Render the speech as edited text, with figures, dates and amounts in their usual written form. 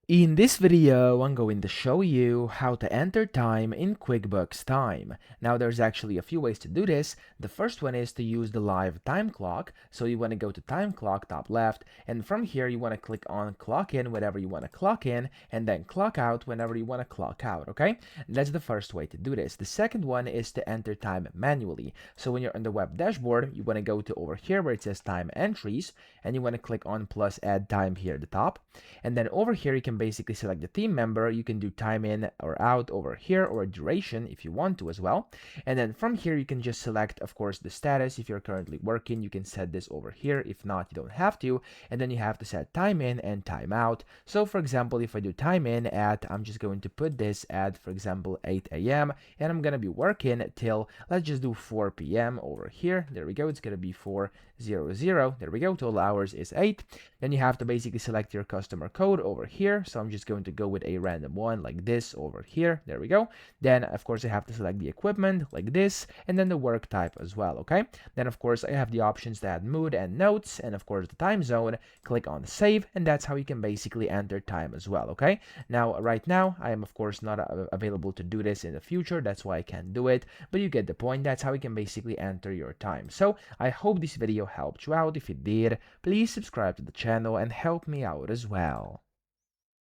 In this video, I'm going to show you how to enter time in QuickBooks Time. Now, there's actually a few ways to do this. The first one is to use the live time clock. So you want to go to time clock, top left, and from here you want to click on clock in whenever you want to clock in, and then clock out whenever you want to clock out, okay? That's the first way to do this. The second one is to enter time manually. So when you're on the web dashboard, you want to go to over here where it says time entries, and you want to click on plus add time here at the top. And then over here, you can basically select the team member. You can do time in or out over here, or a duration if you want to as well. And then from here, you can just select, of course, the status. If you're currently working, you can set this over here. If not, you don't have to. And then you have to set time in and time out. So for example, if I do time in at, I'm just going to put this at, for example, 8 a.m. and I'm going to be working till, let's just do 4 p.m. over here. There we go. It's going to be 4:00. There we go. Total hours is 8. Then you have to basically select your customer code over here. So I'm just going to go with a random one like this over here. There we go. Then of course I have to select the equipment like this, and then the work type as well. Okay. Then of course I have the options to add mood and notes, and of course the time zone. Click on save, and that's how you can basically enter time as well. Okay. Now right now I am of course not available to do this in the future. That's why I can't do it. But you get the point. That's how you can basically enter your time. So I hope this video helped you out. If it did, please subscribe to the channel and help me out as well.